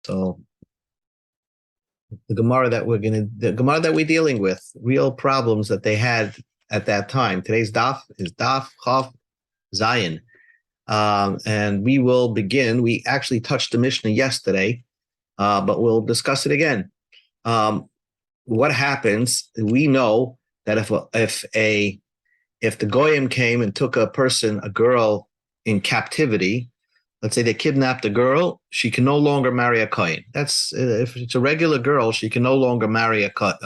So the Gemara that we're dealing with, real problems that they had at that time. Today's daf is Daf Chav Zayin. And we will begin. We actually touched the Mishnah yesterday, but we'll discuss it again. What happens? We know that if the goyim came and took a girl in captivity, let's say they kidnapped a girl, she can no longer marry a kohen. That's if it's a regular girl, she can no longer marry a kohen,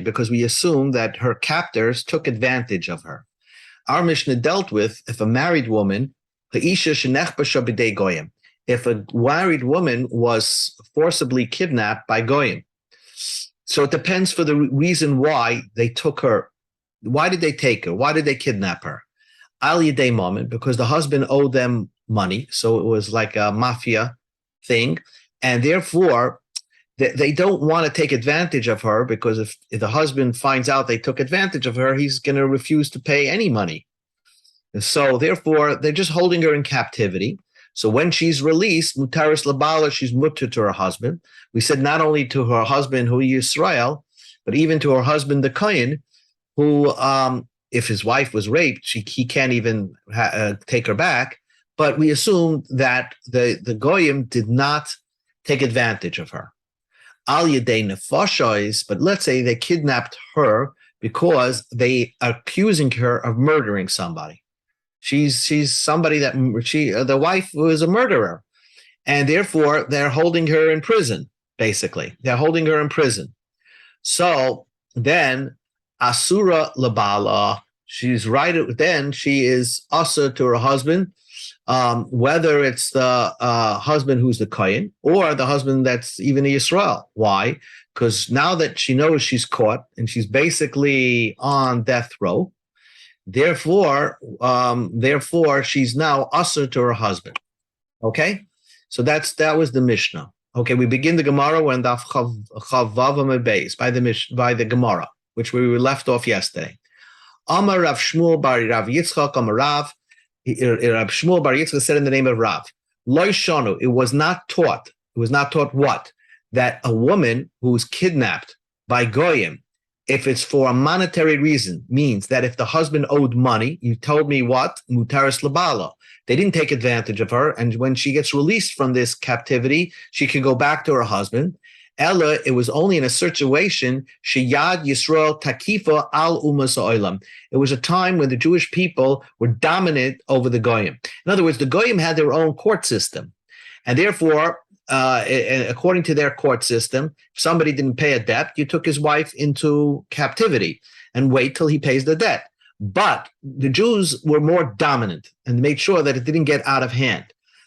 because we assume that her captors took advantage of her. Our Mishnah dealt with if a married woman, if a married woman was forcibly kidnapped by goyim. So it depends for the reason why they took her. Why did they take her? Why did they kidnap her? Al Yedei Moment, because the husband owed them money. So it was like a mafia thing. And therefore, they don't want to take advantage of her, because if the husband finds out they took advantage of her, he's going to refuse to pay any money. And so therefore, they're just holding her in captivity. So when she's released, mutaris labala, she's mutter to her husband. We said not only to her husband, who is Israel, but even to her husband, the kohen, who, if his wife was raped, he can't even take her back. But we assume that the goyim did not take advantage of her. Al yedei nefashos, but let's say they kidnapped her because they are accusing her of murdering somebody. She's somebody that the wife was a murderer, and therefore they're holding her in prison. Basically, they're holding her in prison. So then asura labala, she's right. Then she is asur to her husband, whether it's the husband who's the kohen or the husband that's even a Yisrael. Why? Because now that she knows she's caught and she's basically on death row, therefore she's now asur to her husband. Okay, so that was the Mishnah. Okay, we begin the Gemara when Daf Chav Vav Beis by the Gemara, which we were left off yesterday. Amar Rav Shmuel bar Rav Yitzchak Amar Rav Shmuel bar Yitzchak said in the name of Rav, Lo Shonu, it was not taught. It was not taught what? That a woman who's kidnapped by goyim, if it's for a monetary reason, means that if the husband owed money, you told me what? Mutaris labala. They didn't take advantage of her, and when she gets released from this captivity, she can go back to her husband. Ella, it was only in a situation, Sheyad Yisrael Takifa al Umas Oilam. It was a time when the Jewish people were dominant over the Goyim. In other words, the Goyim had their own court system. And therefore, according to their court system, if somebody didn't pay a debt, you took his wife into captivity and wait till he pays the debt. But the Jews were more dominant and made sure that it didn't get out of hand.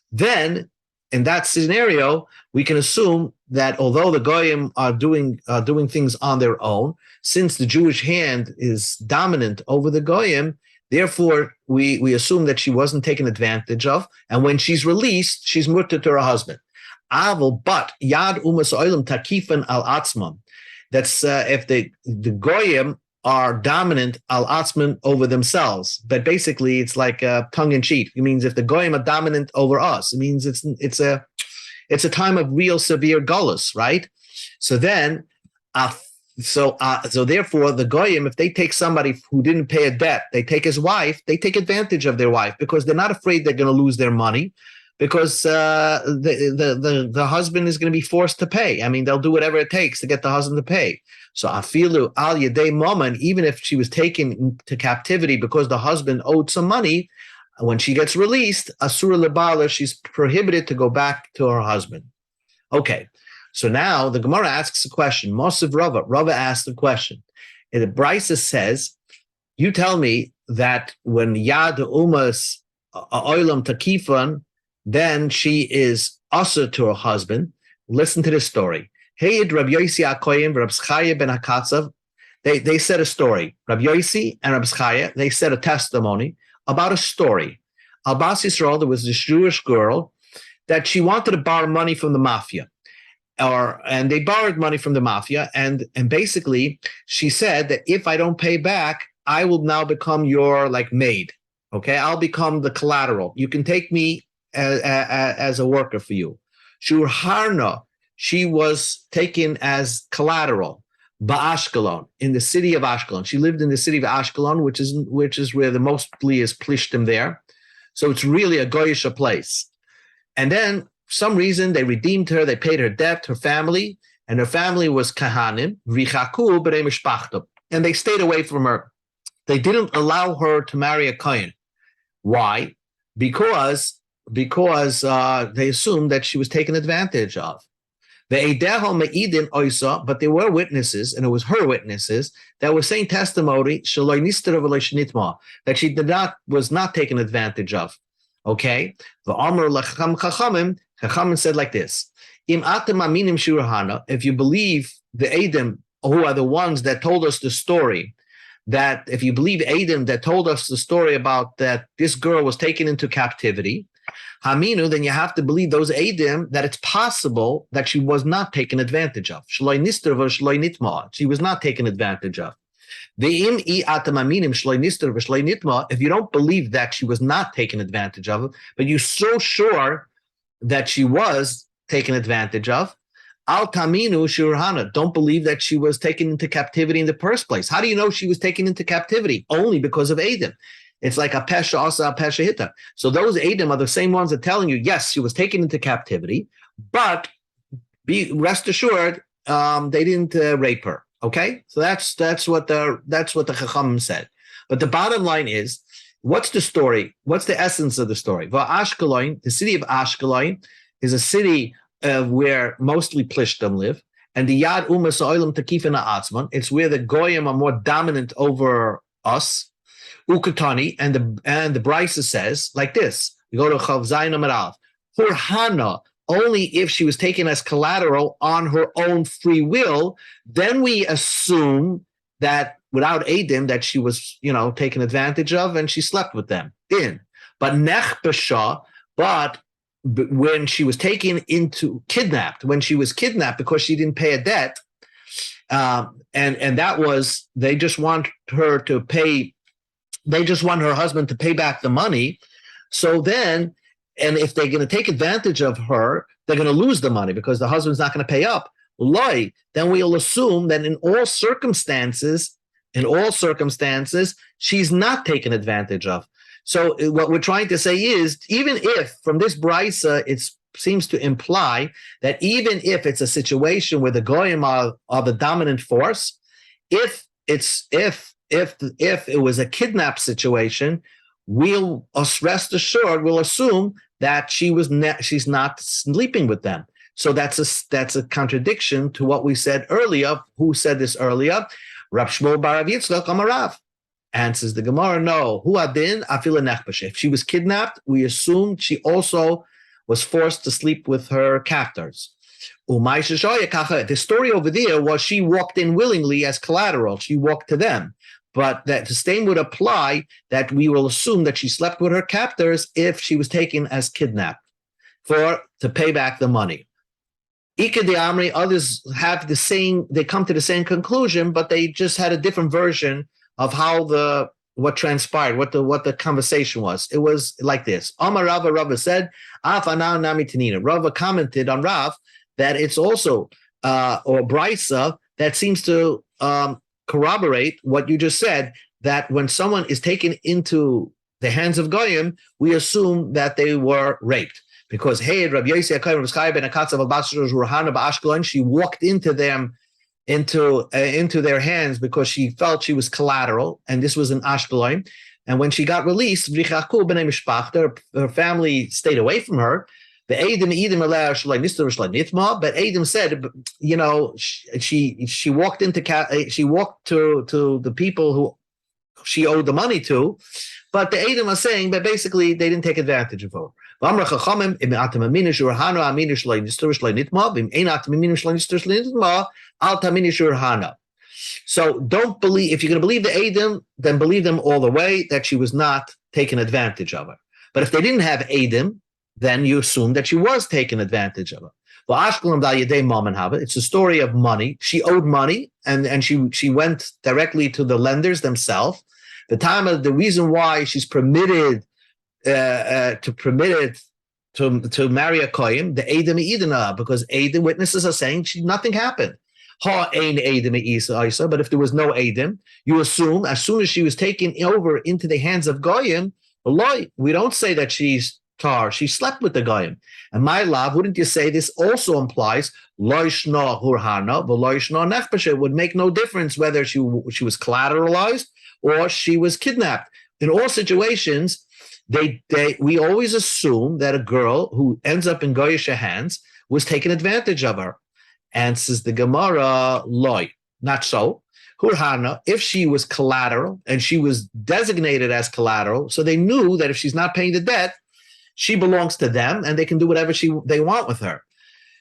Then, in that scenario, we can assume that although the Goyim are doing things on their own, since the Jewish hand is dominant over the Goyim, therefore we assume that she wasn't taken advantage of, and when she's released, she's mutter to her husband. But yad umas oilam takifan al atzmam. That's if the Goyim are dominant al atzman over themselves, but basically it's like tongue in cheek. It means if the Goyim are dominant over us, it means it's a time of real severe gullus, right? So then, so therefore, the goyim, if they take somebody who didn't pay a debt, they take his wife, they take advantage of their wife because they're not afraid they're going to lose their money, because the husband is going to be forced to pay. I mean, they'll do whatever it takes to get the husband to pay. So afilu al yedei moman, even if she was taken into captivity because the husband owed some money, when she gets released, asura lebala, she's prohibited to go back to her husband. Okay, so now the Gemara asks a question. Mosiv Rava asked the question. And the Brisa says, you tell me that when Yad Umas Oilam Takifan, then she is asur to her husband. Listen to this story. Hey, Rabbi Yosi Akoyim, Rabbi Schaya ben Hakatzav, they said a story. Rabbi Yosi and Rabbi Schaya, they said a testimony about a story. Al-Bas Yisrael, there was this Jewish girl that she wanted to borrow money from the mafia. And they borrowed money from the mafia. And basically, she said that if I don't pay back, I will now become your maid. Okay, I'll become the collateral. You can take me as a worker for you. Shurharna, she was taken as collateral. Ba'ashkelon, in the city of Ashkelon. She lived in the city of Ashkelon, which is where the mostly is plishtim there. So it's really a goyish place. And then, for some reason, they redeemed her. They paid her debt, her family, and her family was kahanim, v'chaku b'nei mishpachta, and they stayed away from her. They didn't allow her to marry a kohen. Why? Because they assumed that she was taken advantage of. But there were witnesses, and it was her witnesses that were saying testimony that she was not taken advantage of. Okay, the Amr Chachamim said like this: if you believe the Edom, who are the ones that told us the story, that if you believe Edom that told us the story about that this girl was taken into captivity, Haminu, then you have to believe those Edom that it's possible that she was not taken advantage of. She was not taken advantage of. If you don't believe that she was not taken advantage of, but you're so sure that she was taken advantage of, Al Taminu Shurhana, don't believe that she was taken into captivity in the first place. How do you know she was taken into captivity? Only because of Edom. It's like a pesha asa, a pesha hita. So those Edom are the same ones that are telling you, yes, she was taken into captivity, but rest assured, they didn't rape her. Okay, so that's what the Chachamim said. But the bottom line is, what's the story? What's the essence of the story? Well, Ashkelon, the city of Ashkelon, is a city where mostly Plishtim live, and the Yad Umas Oilam Takifina Atzman. It's where the Goyim are more dominant over us. Ukatani, and the Brisa says like this. You go to Chav Zayin Amud Aleph. For Hannah, only if she was taken as collateral on her own free will, then we assume that without Edom that she was, taken advantage of and she slept with them. But Nechbasha, but when she was kidnapped because she didn't pay a debt, and that was, they just want her husband to pay back the money. So then, and if they're going to take advantage of her, they're going to lose the money because the husband's not going to pay up. Then we'll assume that in all circumstances, she's not taken advantage of. So what we're trying to say is, even if from this brisa, it seems to imply that even if it's a situation where the goyim are the dominant force, if it was a kidnap situation, we'll rest assured, we'll assume that she's not sleeping with them. So that's a contradiction to what we said earlier. Who said this earlier? Rab Shmuel bar Rav Yitzchak Amar Rav. Answers the Gemara, no. Hu adin afila nechbash. If she was kidnapped, we assume she also was forced to sleep with her captors. The story over there was she walked in willingly as collateral. She walked to them. But that the same would apply, that we will assume that she slept with her captors if she was taken as kidnapped to pay back the money. Ika de Amri, others have the same, they come to the same conclusion, but they just had a different version of what transpired, what the conversation was. It was like this. Amar Rava said, Af ana nami tanina. Rava commented on Rav that it's also or Brisa that seems to corroborate what you just said, that when someone is taken into the hands of Goyim, we assume that they were raped. Because hey, Rabbi Yossi ben Akatzav Ruhana ba'Ashkelon, she walked into their hands because she felt she was collateral, and this was in Ashkelon. And when she got released, her family stayed away from her. But Edom said, she walked to the people who she owed the money to, but the Edom are saying that basically they didn't take advantage of her. So don't believe, if you're going to believe the Edom, then believe them all the way that she was not taken advantage of her. But if they didn't have Edom, then you assume that she was taken advantage of her. It's a story of money. She owed money, and she went directly to the lenders themselves. The reason why she's permitted to marry a kohen, the Eidim Idina, because Eidim witnesses are saying nothing happened. Ha ein Eidim Isa, but if there was no Eidim, you assume as soon as she was taken over into the hands of goyim, we don't say that she's tar. She slept with the goyim. And my love, wouldn't you say this also implies loishna hurhana, but loishna nefpasha? It would make no difference whether she was collateralized or she was kidnapped. In all situations, we always assume that a girl who ends up in goyish hands was taken advantage of her. And says the Gemara, loy, not so. Hurhana, if she was collateral and she was designated as collateral, so they knew that if she's not paying the debt, she belongs to them and they can do whatever they want with her.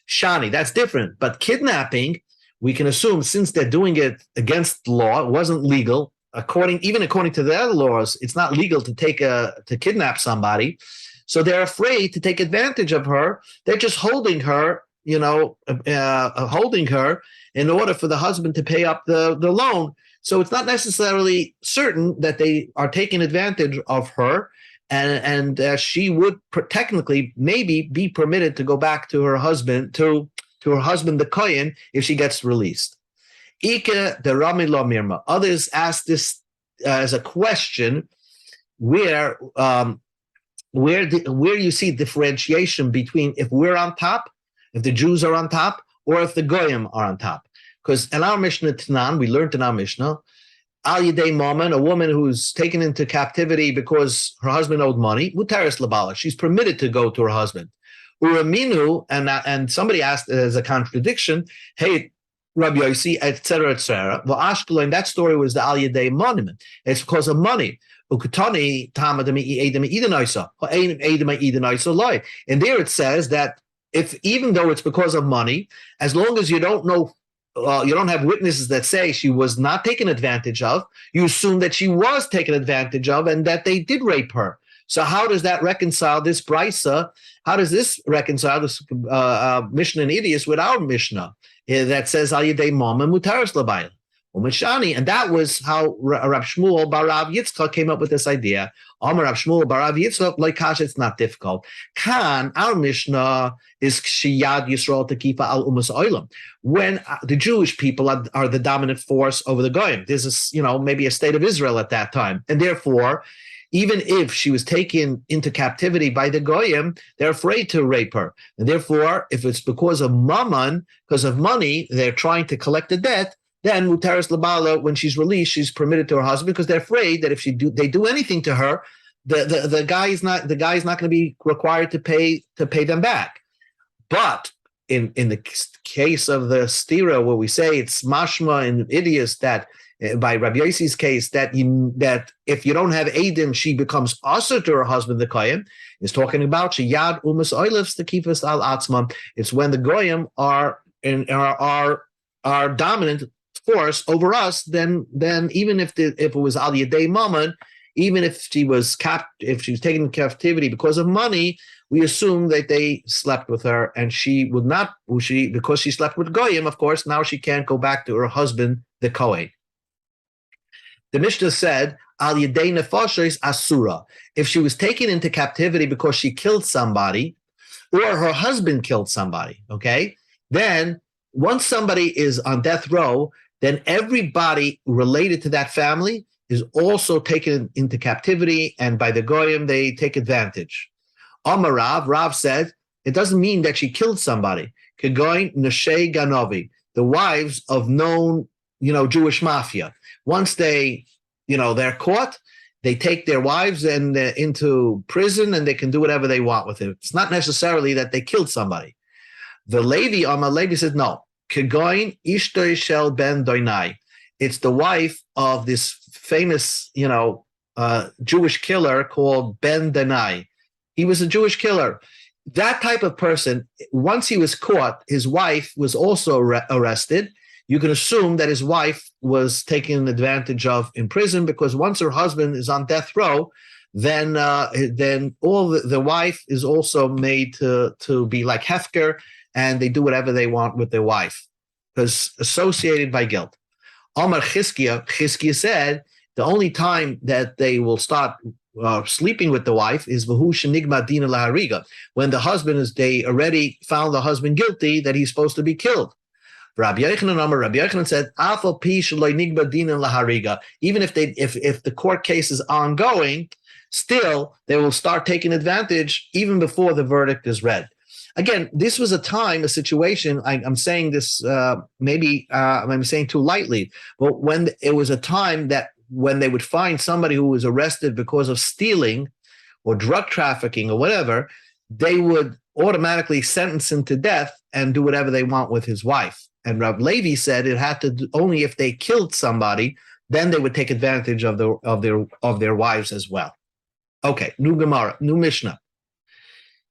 Shani, that's different. But kidnapping, we can assume since they're doing it against the law, it wasn't legal. Even according to their laws, it's not legal to kidnap somebody. So they're afraid to take advantage of her. They're just holding her, holding her in order for the husband to pay up the loan. So it's not necessarily certain that they are taking advantage of her, and she would technically maybe be permitted to go back to her husband, to her husband, the kohen, if she gets released. Ike de Rami lo mirma. Others ask this as a question where you see differentiation between if we're on top, if the Jews are on top, or if the Goyim are on top. Because in our Mishnah Tanan, we learned in our Mishnah, Al Yedei Maman, a woman who's taken into captivity because her husband owed money, Mutaris Labala, she's permitted to go to her husband. Uraminu, and somebody asked as a contradiction, hey, Rabbi Yossi, etc., etc. Well, Ashkelon, that story was the Al Yedei monument. It's because of money. Ukutani and there it says that even though it's because of money, as long as you don't know, you don't have witnesses that say she was not taken advantage of, you assume that she was taken advantage of and that they did rape her. So how does that reconcile this brisa? How does this reconcile this Mishnah in Idias with our Mishnah that says Al Yedei Mama Mutaris Labayla? And that was how Rav Shmuel bar Rav Yitzchak came up with this idea. Amar Rav Shmuel bar Rav Yitzchak, like Kasha, it's not difficult. Kan, our Mishnah is Kshiyad Yisrael Tekifa al Umas Oilam. When the Jewish people are the dominant force over the Goyim. There's maybe a state of Israel at that time. And therefore, even if she was taken into captivity by the Goyim, they're afraid to rape her. And therefore, if it's because of mammon, because of money, they're trying to collect the debt, then Mutaris Labala, when she's released, she's permitted to her husband because they're afraid that if they do anything to her, the guy is not going to be required to pay them back. But in the case of the stira, where we say it's mashma in Idias that by Rabbi Yossi's case that if you don't have Eidim, she becomes also to her husband the kohen, is talking about sheyad umas oilefs to keep us al atzman. It's when the goyim are dominant force over us, then even if it was Al Yedei Mammon, even if she was taken in captivity because of money, we assume that they slept with her, and because she slept with Goyim, of course, now she can't go back to her husband, the Kohen. The Mishnah said, Al Yedei Nefashos Asura. If she was taken into captivity because she killed somebody, or her husband killed somebody, okay, then once somebody is on death row, then everybody related to that family is also taken into captivity, and by the Goyim, they take advantage. Amar Rav said, it doesn't mean that she killed somebody. Kegoin Neshei Ganovi, the wives of known, Jewish mafia. Once they're caught, they take their wives and into prison, and they can do whatever they want with it. It's not necessarily that they killed somebody. The Amar Levi said, no. Kegoin Ishtoi Shel Ben Doinai. It's the wife of this famous, Jewish killer called Ben Donai. He was a Jewish killer. That type of person, once he was caught, his wife was also arrested. You can assume that his wife was taken advantage of in prison, because once her husband is on death row, then all the wife is also made to be like Hefker, and they do whatever they want with their wife, because associated by guilt. Omar Chizkiah said the only time that they will start sleeping with the wife is v'hu shenigma dina lahariga. When the husband they already found the husband guilty that he's supposed to be killed. Rabbi Yochanan said, "Afal pi shaloi nigba dina lahariga." Even if the court case is ongoing, still they will start taking advantage even before the verdict is read. Again, this was a situation. I'm saying this maybe I'm saying too lightly, but when it was a time that when they would find somebody who was arrested because of stealing or drug trafficking or whatever, they would automatically sentence him to death and do whatever they want with his wife. And Rav Levi said it had to do only if they killed somebody, then they would take advantage of their wives as well. Okay, new Gemara, new Mishnah.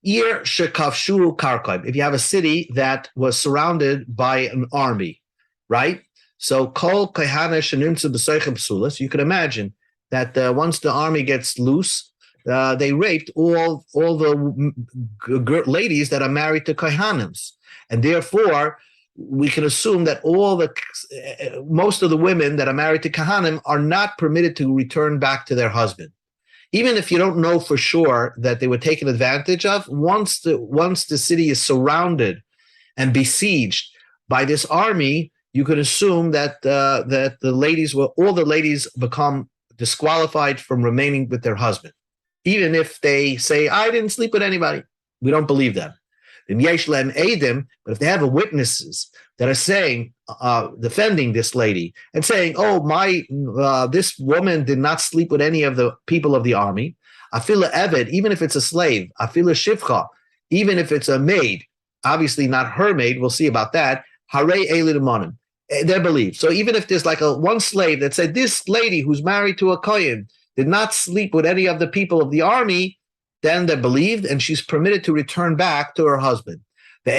Ir shekavshu karkoim. If you have a city that was surrounded by an army, right? So kol kahana shenimtzu b'soichem psulas. You can imagine that once the army gets loose, they raped all the ladies that are married to kahanims, and therefore we can assume that most of the women that are married to kahanim are not permitted to return back to their husband. Even if you don't know for sure that they were taken advantage of, once the city is surrounded and besieged by this army, you can assume that all the ladies become disqualified from remaining with their husband. Even if they say, "I didn't sleep with anybody," we don't believe them. But if they have witnesses that are saying, defending this lady and saying, "Oh, this woman did not sleep with any of the people of the army," afila eved, even if it's a slave, afila shivcha, even if it's a maid, obviously not her maid, we'll see about that. Hare elidamonim, they're believed. So even if there's like one slave that said this lady who's married to a kohen did not sleep with any of the people of the army, then they're believed, and she's permitted to return back to her husband. The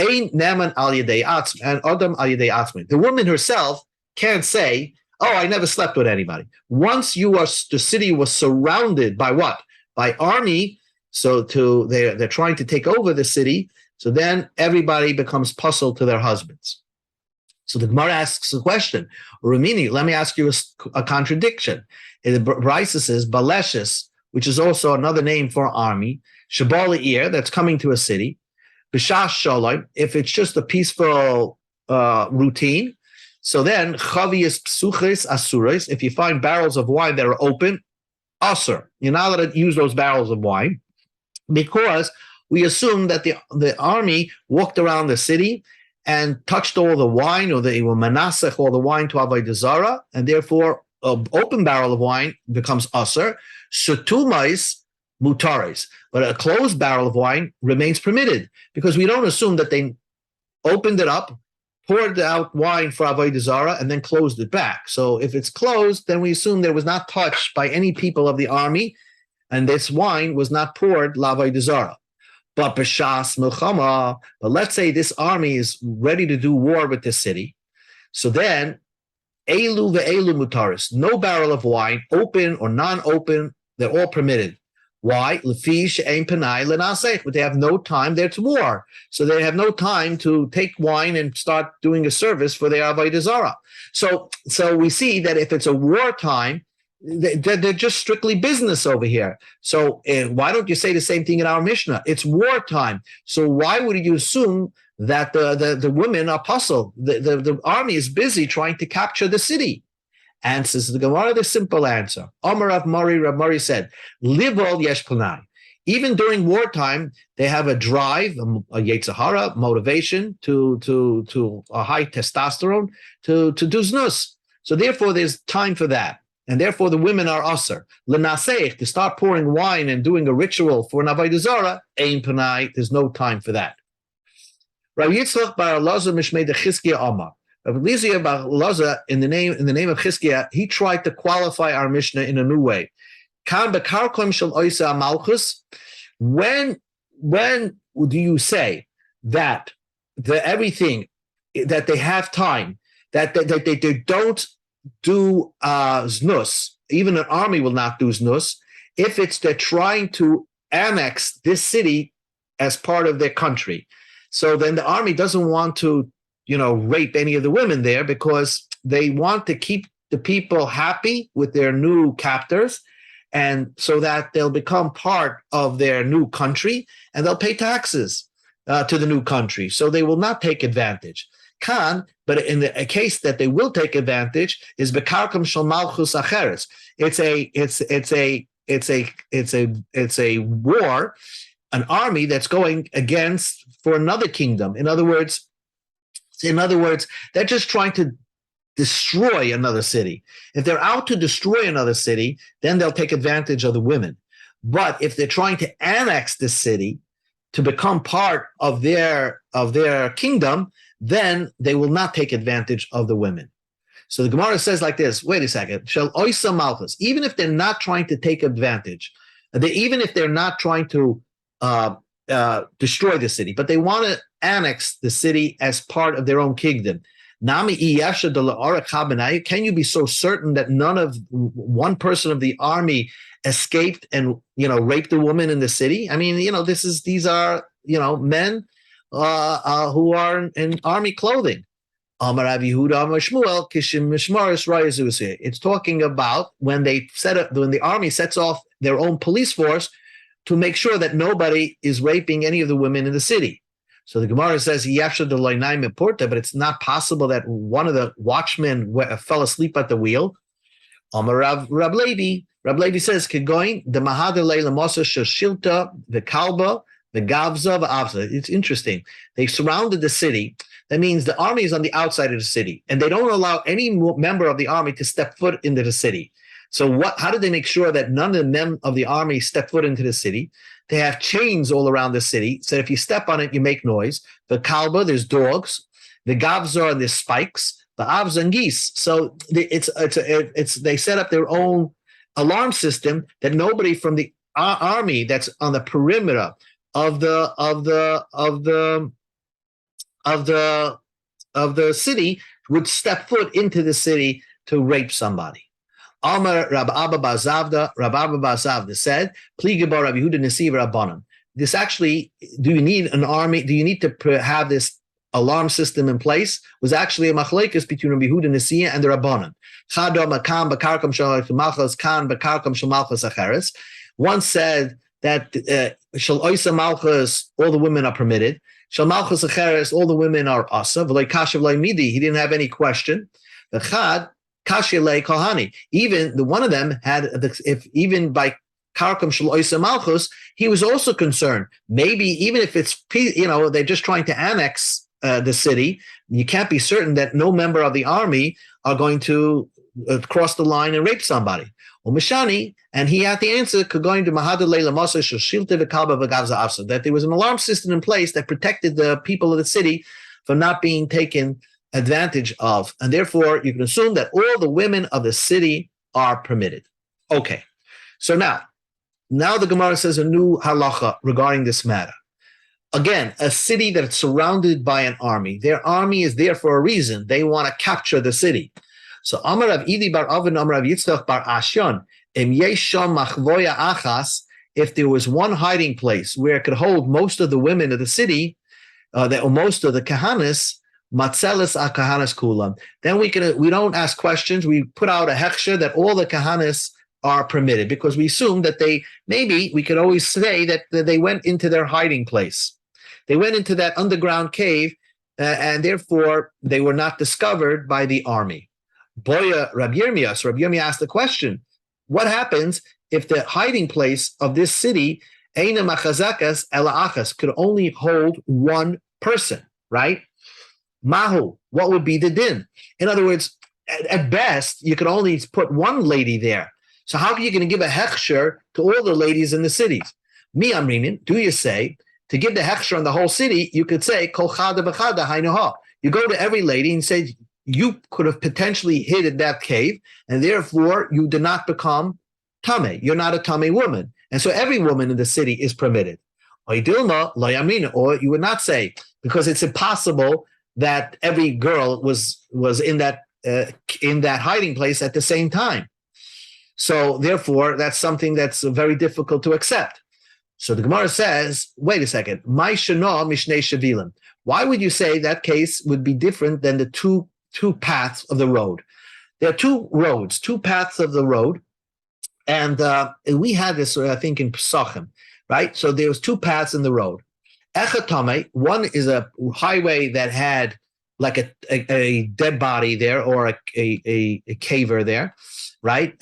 woman herself can't say, "Oh, I never slept with anybody." Once the city was surrounded by what? By army. So they're trying to take over the city. So then everybody becomes puzzled to their husbands. So the Gemara asks a question. Rumini, let me ask you a contradiction. The Brisa says, Baleshes, which is also another name for army, Shabal that's coming to a city, Bishash Shalom, if it's just a peaceful routine. So then, Chavias Psuchis Asuris, if you find barrels of wine that are open, Asur, you're not allowed to use those barrels of wine, because we assume that the army walked around the city and touched all the wine, or they will manasech all the wine to Avodah Zarah, and therefore an open barrel of wine becomes Asur. Shetumais mutaris, but a closed barrel of wine remains permitted, because we don't assume that they opened it up, poured out wine for Avodah Zarah, and then closed it back. So if it's closed, then we assume that it was not touched by any people of the army, and this wine was not poured l'Avodah Zarah. But b'shas milchama, but let's say this army is ready to do war with the city, so then elu ve'elu mutaris, no barrel of wine, open or non-open, they're all permitted. Why? Lefish ein penai lenasech, but they have no time. They're to war, so they have no time to take wine and start doing a service for their Avodah Zarah. So we see that if it's a wartime, they're just strictly business over here. So why don't you say the same thing in our Mishnah? It's wartime. So why would you assume that the women are puzzled? The army is busy trying to capture the city. Answers the Gemara the simple answer. Amar Rav Mari said, Livol yesh planai. Even during wartime, they have a drive, a yetzahara, motivation to a high testosterone to do znus. So therefore, there's time for that. And therefore, the women are aser. L'naseich, to start pouring wine and doing a ritual for an Avodah Zarah, ein panai, there's no time for that. Rav Yitzchak bar Elazar mishmei de Chizkiah Amar. Rav Eliezer bar Elazar, in the name of Chizkiah, he tried to qualify our Mishnah in a new way. Kan bekarkom shel oisa malchus. When do you say that everything that they have time, that they don't do znus, even an army will not do znus, if they're trying to annex this city as part of their country. So then the army doesn't want to, rape any of the women there, because they want to keep the people happy with their new captors, and so that they'll become part of their new country and they'll pay taxes to the new country. So they will not take advantage. But in a case that they will take advantage is bekarkam shel malchus acheres. It's a war, an army that's going against for another kingdom. In other words, they're just trying to destroy another city. If they're out to destroy another city, then they'll take advantage of the women. But if they're trying to annex the city to become part of their kingdom, then they will not take advantage of the women. So the Gemara says like this, wait a second, shall oisa malchus, even if they're not trying to take advantage, even if they're not trying to destroy the city, but they want to annex the city as part of their own kingdom. Can you be so certain that one person of the army escaped and raped a woman in the city? I mean, these are men who are in army clothing. It's talking about when the army sets off their own police force to make sure that nobody is raping any of the women in the city. So the Gemara says, but it's not possible that one of the watchmen fell asleep at the wheel. Rab Levi says, it's interesting. They surrounded the city. That means the army is on the outside of the city, and they don't allow any member of the army to step foot into the city. So how did they make sure that none of the men of the army step foot into the city? They have chains all around the city, so if you step on it, you make noise. The kalba, there's dogs. The gavzor, there's spikes. The avz and geese. So they set up their own alarm system that nobody from the army that's on the perimeter of the city would step foot into the city to rape somebody. Amar Rab Abba Bar Zavda said, Pligabar Rabbi Yehuda Nesiv Rabbanan. This actually, do you need an army? Do you need to have this alarm system in place? Was actually a machlekes between Rabbi Yehuda Nesiv and the Rabbanan. One said that Shal Oisa Malchus, all the women are permitted. Shal Malchus Acheres, all the women are asa. V'loi kashav loi midi, he didn't have any question. The Chad, Kashile Kohani. Even the one of them had, even by Karkam Shal Oisa Malchus, he was also concerned. Maybe even if it's, they're just trying to annex the city, you can't be certain that no member of the army are going to cross the line and rape somebody. Umishani, and he had the answer, that there was an alarm system in place that protected the people of the city from not being taken advantage of, and therefore you can assume that all the women of the city are permitted. Okay, so now the Gemara says a new halacha regarding this matter. Again, a city that's surrounded by an army, their army is there for a reason. They want to capture the city. So Amar Rav Idi bar Avin Amar Rav Yitzchak bar Ashyan, if there was one hiding place where it could hold most of the women of the city, or most of the kahanas, matzelis akahanas kulam, then we don't ask questions. We put out a hechsher that all the kahanas are permitted, because we assume that we could always say that they went into their hiding place. They went into that underground cave, and therefore they were not discovered by the army. Boya Rabbi Yirmiyah. So Rabbi Yirmiyah asked the question, what happens if the hiding place of this city, Eina Machazakas Ela Achas, could only hold one person, right? Mahu, what would be the din? In other words, at best, you could only put one lady there. So how are you going to give a hechsher to all the ladies in the cities? Mi amrinin, do you say, to give the hechsher on the whole city, you could say, Kol chada b'chada haynoha. You go to every lady and say, you could have potentially hid in that cave, and therefore you did not become tameh. You're not a tameh woman. And so every woman in the city is permitted. Or you would not say, because it's impossible that every girl was in that hiding place at the same time. So therefore, that's something that's very difficult to accept. So the Gemara says, wait a second, my shana mishnei shavilim. Why would you say that case would be different than the two paths of the road? There are two roads, two paths of the road, And we had this, I think, in Pesachim, right? So there was two paths in the road. Echatame, one is a highway that had like a dead body there, or a caver there, right?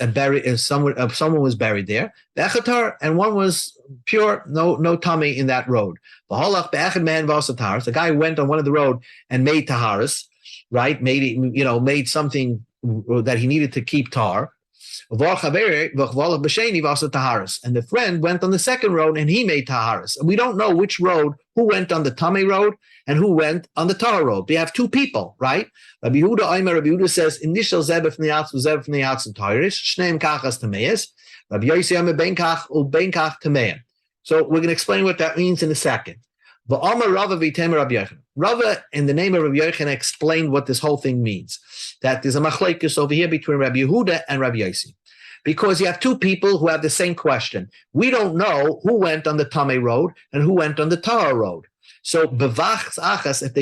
Someone was buried there. Be'echatar, and one was pure, no tummy in that road. The guy went on one of the road and made taharis, right? Made something that he needed to keep tar. And the friend went on the second road and he made taharis. And we don't know which road, who went on the Tamei road and who went on the Tahar road. We have two people, right? Rabbi Yehuda says, initial zebef niatz uzebef niatz and tahirish, shneim kachas tameis. Rabbi Yossi Amar ben kach uben kach tameim. So we're going to explain what that means in a second. Rava, in the name of Rabbi Yochanan, explained what this whole thing means. That there's a machlekes over here between Rabbi Yehuda and Rabbi Yossi. Because you have two people who have the same question. We don't know who went on the Tamei road and who went on the Tahar road. So, bevachs achas, if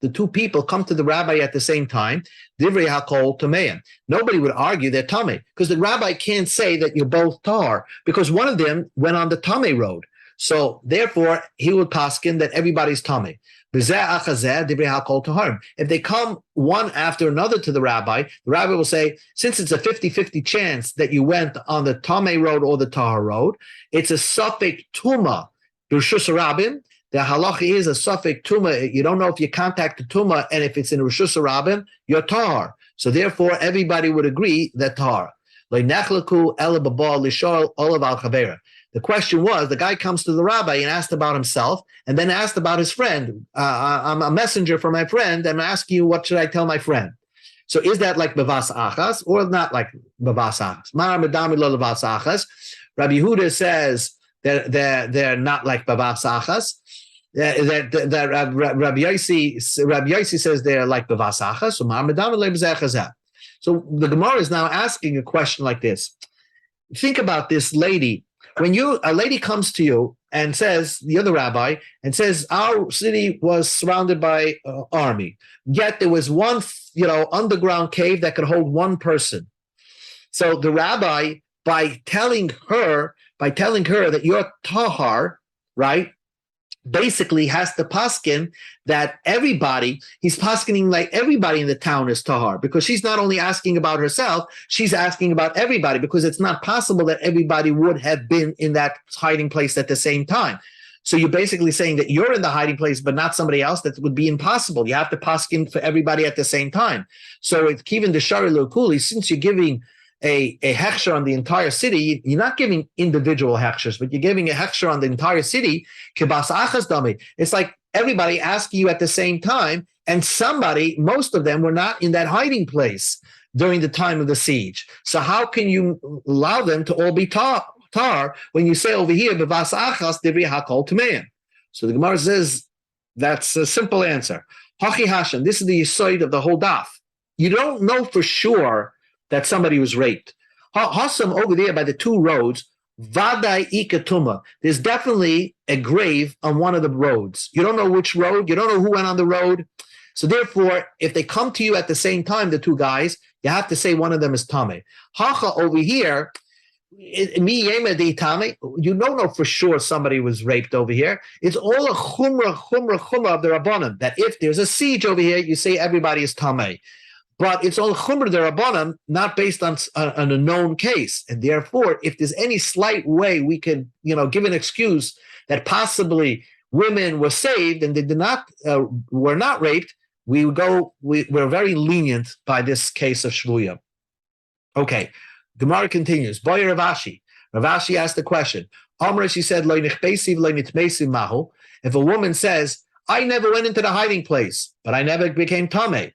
the two people come to the rabbi at the same time, divrei hakol tameim. Nobody would argue they're Tamei, because the rabbi can't say that you're both Tahar, because one of them went on the Tamei road. So, therefore, he would paskin that everybody's Tamei. If they come one after another to the rabbi will say, since it's a 50-50 chance that you went on the Tamei road or the Tahar road, it's a suffix tuma. Rishus Rabim, the halacha is a suffix tuma. You don't know if you contact the tuma, and if it's in Rishus Rabim, you're Tahar. So therefore, everybody would agree that Tahar. The question was, the guy comes to the rabbi and asked about himself, and then asked about his friend. I'm a messenger for my friend, and I'm asking you, what should I tell my friend? So is that like bavas achas or not like bavas achas? Rabbi Yehuda says that they're not like bavas achas. Rabbi Yossi says they're like bavas achas. So the Gemara is now asking a question like this. Think about this lady. When a lady comes to you and says, you're the rabbi, and says, our city was surrounded by army, yet there was one, underground cave that could hold one person. So the rabbi, by telling her that you're tahar, right, basically has to paskin that he's paskening like everybody in the town is tahar, because she's not only asking about herself, she's asking about everybody, because it's not possible that everybody would have been in that hiding place at the same time. So you're basically saying that you're in the hiding place, but not somebody else. That would be impossible. You have to paskin for everybody at the same time. So it's given the shari lokuli, since you're giving a hechsher on the entire city, you're not giving individual hechshers, but you're giving a hechsher on the entire city. It's like everybody asking you at the same time, and most of them were not in that hiding place during the time of the siege. So how can you allow them to all be tar when you say over here, b'vas achas divri hakol tameim? So the Gemara says that's a simple answer. Hachi Hashem, this is the yesod of the whole daf. You don't know for sure that somebody was raped. Hasam over there by the two roads, Vadai Ikatuma. There's definitely a grave on one of the roads. You don't know which road. You don't know who went on the road. So therefore, if they come to you at the same time, the two guys, you have to say one of them is Tame. Hacha over here, you don't know for sure somebody was raped over here. It's all a chumrah of the Rabbanim, that if there's a siege over here, you say everybody is Tame. But it's all chumrah derabanan, not based on a known case. And therefore, if there's any slight way we could, give an excuse that possibly women were saved and they were not raped, we're very lenient by this case of shvuya. Okay, Gemara continues. Boy Ravashi. Ravashi asked the question. Amra, she said, if a woman says, I never went into the hiding place, but I never became tameh.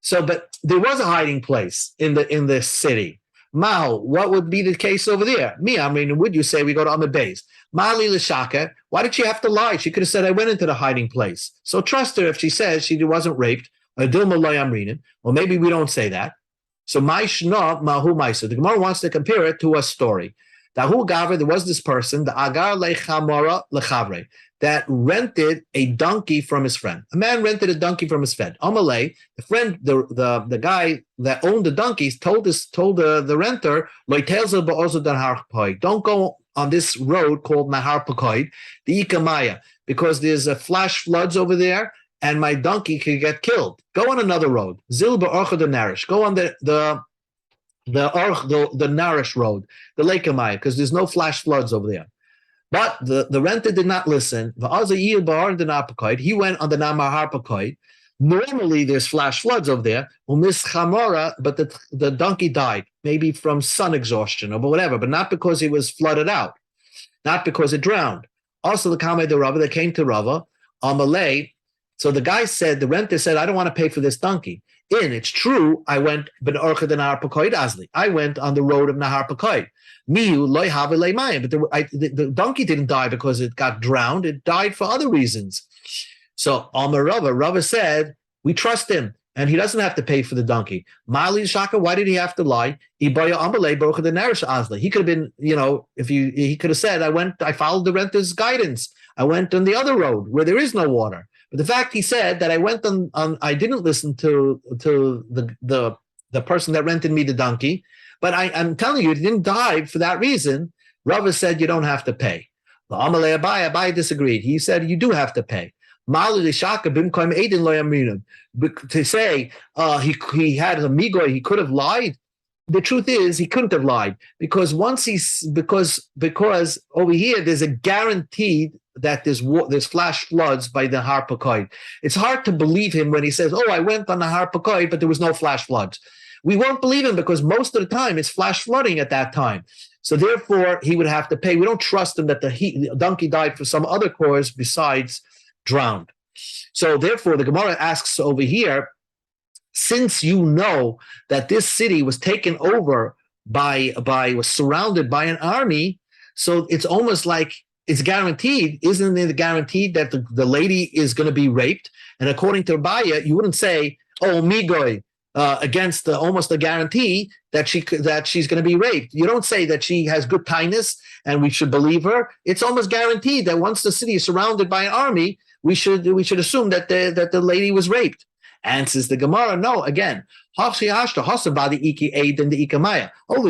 So, but there was a hiding place in the city. Mahu, what would be the case over there? Would you say we go to Amid Beis? Mali l'shaka, why did she have to lie? She could have said, I went into the hiding place. So trust her if she says she wasn't raped. Or maybe we don't say that. So, mahu maisa. The Gemara wants to compare it to a story. Dahu Gavre, there was this person, the Agar Lechamora Lechavre, that rented a donkey from his friend. A man rented a donkey from his friend. Amalei, the friend, the guy that owned the donkeys told the renter, don't go on this road called Nahar Pakoid, the Ikamaya, because there's a flash floods over there, and my donkey could get killed. Go on another road. Zilba Orcha the Narish. Go on the Narish road, the Lake Amaya, because there's no flash floods over there. But the renter did not listen. He went on the Namar Harpakoid. Normally there's flash floods over there, but the donkey died, maybe from sun exhaustion or whatever, but not because he was flooded out, not because it drowned. Also, the Kamei the Rava that came to Rava, Amalei. So the guy said, the renter said, I don't want to pay for this donkey. It's true, I went I went on the road of Nahar Pakoid. But the donkey didn't die because it got drowned. It died for other reasons. So Rava said, we trust him, and he doesn't have to pay for the donkey. Mali Shaka, why did he have to lie? He could have been, if he could have said, I followed the renter's guidance. I went on the other road where there is no water. But the fact he said that I went on I didn't listen to the person that rented me the donkey, but I'm telling you, it didn't die for that reason. Rava said you don't have to pay. The Amalei Abai disagreed. He said you do have to pay. To say he had a migoy, he could have lied. The truth is he couldn't have lied because because over here there's a guaranteed that there's flash floods by the Harpakoid. It's hard to believe him when he says, I went on the Harpakoid, but there was no flash floods. We won't believe him because most of the time it's flash flooding at that time. So therefore, he would have to pay. We don't trust him that the donkey died for some other cause besides drowned. So therefore, the Gemara asks over here, since you know that this city was taken over was surrounded by an army, so it's almost like it's guaranteed. Isn't it guaranteed that the lady is going to be raped? And according to Rabaya, you wouldn't say, migoy, against almost a guarantee that she's going to be raped. You don't say that she has good kindness and we should believe her. It's almost guaranteed that once the city is surrounded by an army, we should assume that the lady was raped. Answers the Gemara, no, again, over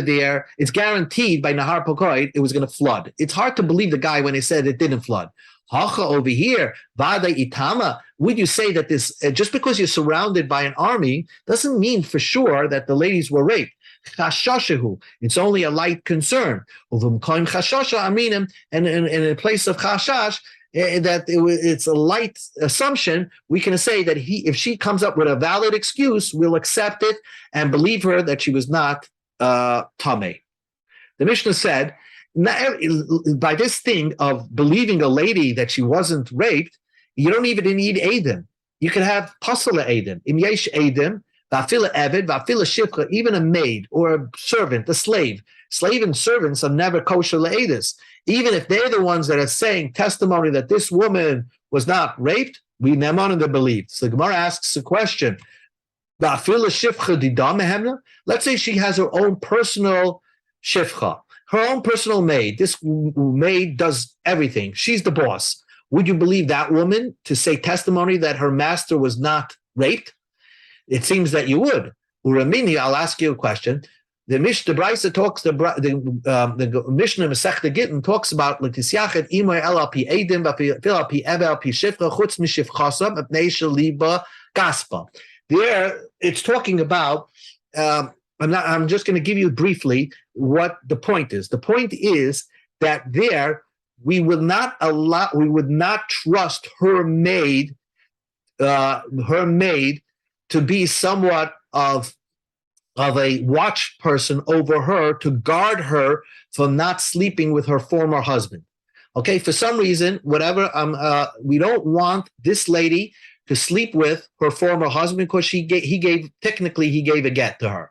there, it's guaranteed by Nahar Pakoid it was going to flood. It's hard to believe the guy when he said it didn't flood. Over here, would you say that this, just because you're surrounded by an army, doesn't mean for sure that the ladies were raped? It's only a light concern. And in a place of chashash, that it's a light assumption, we can say that if she comes up with a valid excuse, we'll accept it and believe her that she was not tameh. The Mishnah said, by this thing of believing a lady that she wasn't raped, you don't even need Eidim. You can have pasala Eidim. Im yesh Eidim, va'afila eved, va'afila shifcha, even a maid or a servant, a slave. Slave and servants are never kosher le'edis. Even if they're the ones that are saying testimony that this woman was not raped, we neman the believed. So the Gemara asks a question. Let's say she has her own personal shifcha, her own personal maid. This maid does everything. She's the boss. Would you believe that woman to say testimony that her master was not raped? It seems that you would. Uramini, I'll ask you a question. The Mishnah Brisa talks the Mishnah Masechta Gittin talks about l'tisyachet imoy el al pi edim v'afil al pi eve al pi shifcha chutz mishifchasa mepnei sheliba gaspa. There, it's talking about. I'm just going to give you briefly what the point is. The point is that there we would not trust her maid to be somewhat of a watch person over her to guard her from not sleeping with her former husband. Okay, for some reason, whatever, we don't want this lady to sleep with her former husband because he gave a get to her.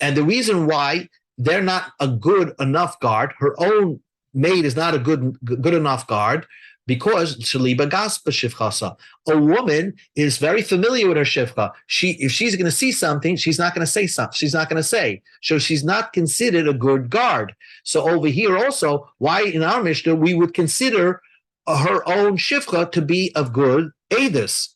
And the reason why they're not a good enough guard, her own maid is not a good enough guard, because Shaliba Gaspa Shivchasa. A woman is very familiar with her Shivcha. If she's going to see something, she's not going to say something. She's not going to say. So she's not considered a good guard. So over here also, why in our Mishnah we would consider her own Shivcha to be of good Edus.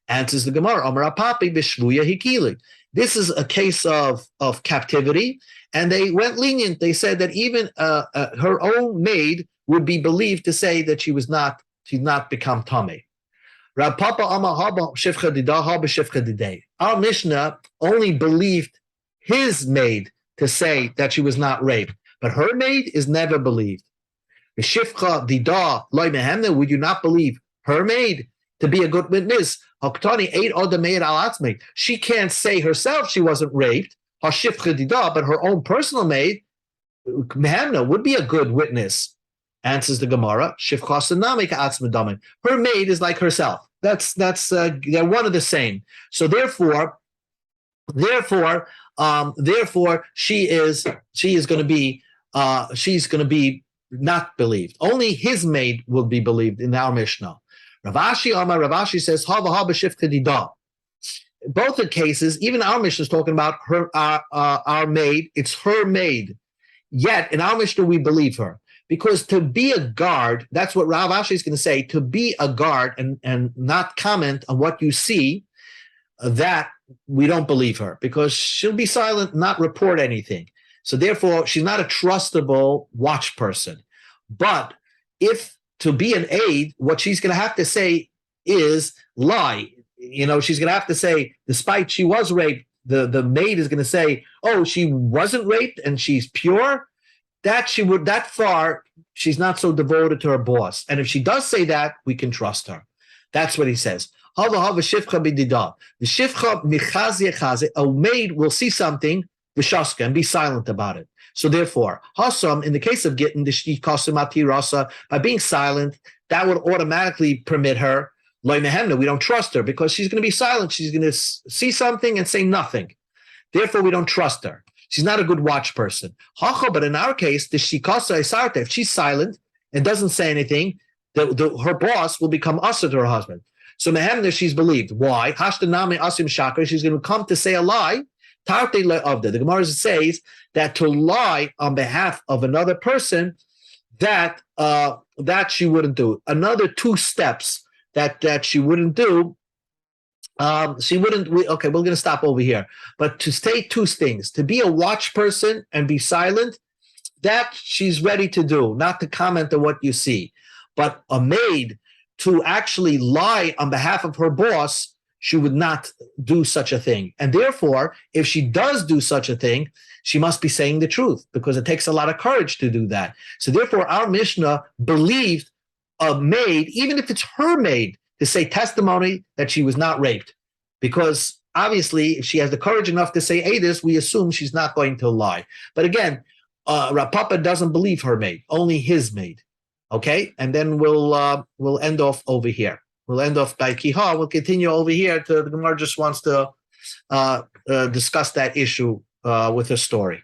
Answers the Gemara, Amar Papi Bishvuya Hikili. This is a case of captivity, and they went lenient. They said that even her own maid would be believed to say that she's not become Tameh. Rav Papa Amar Haba Shivcha Dida Haba Shivcha Didei. Our Mishnah only believed his maid to say that she was not raped, but her maid is never believed. Shivcha Dida Loy Mehemne, would you not believe her maid to be a good witness? She can't say herself she wasn't raped, but her own personal maid, Mehemna, would be a good witness. Answers the Gemara, her maid is like herself. That's they're one of the same. So therefore, she is going to be not believed. Only his maid will be believed in our Mishnah. Ravashi says, both the cases, even our Mishnah is talking about her, our maid, it's her maid. Yet in our Mishnah, we believe her. Because to be a guard, that's what Ravashi is going to say, to be a guard and not comment on what you see, that we don't believe her. Because she'll be silent, not report anything. So therefore, she's not a trustable watch person. But if to be an aide, what she's going to have to say is lie. She's going to have to say, despite she was raped, the maid is going to say, oh, she wasn't raped and she's pure. That far, she's not so devoted to her boss. And if she does say that, we can trust her. That's what he says. The shivcha, a maid will see something, v'shaska, and be silent about it. So therefore, Hasam, in the case of getting the shtikasumati rasa, by being silent, that would automatically permit her, loy mehemna, we don't trust her because she's going to be silent. She's going to see something and say nothing. Therefore, we don't trust her. She's not a good watch person. But in our case, the shtikasa isarta, if she's silent and doesn't say anything, her boss will become asa to her husband. So mehemna, she's believed. Why? Hashtaname asim shakar, she's going to come to say a lie. The Gemara says that to lie on behalf of another person, that she wouldn't do. Another two steps that she wouldn't do. She wouldn't. Okay, we're going to stop over here. But to say two things: to be a watch person and be silent, that she's ready to do, not to comment on what you see. But a maid to actually lie on behalf of her boss, she would not do such a thing. And therefore, if she does do such a thing, she must be saying the truth because it takes a lot of courage to do that. So therefore, our Mishnah believed a maid, even if it's her maid, to say testimony that she was not raped. Because obviously, if she has the courage enough to say Edis, we assume she's not going to lie. But again, Rapapa doesn't believe her maid, only his maid. Okay? And then we'll end off over here. We'll end off by Kiha. We'll continue over here to the Gemara just wants to discuss that issue with a story.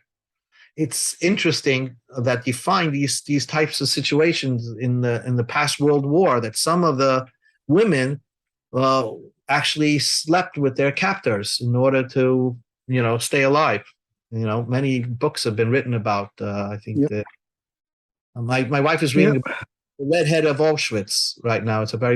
It's interesting that you find these types of situations in the past World War, that some of the women actually slept with their captors in order to stay alive. Many books have been written about. I think that my wife is reading The Redhead of Auschwitz right now. It's a very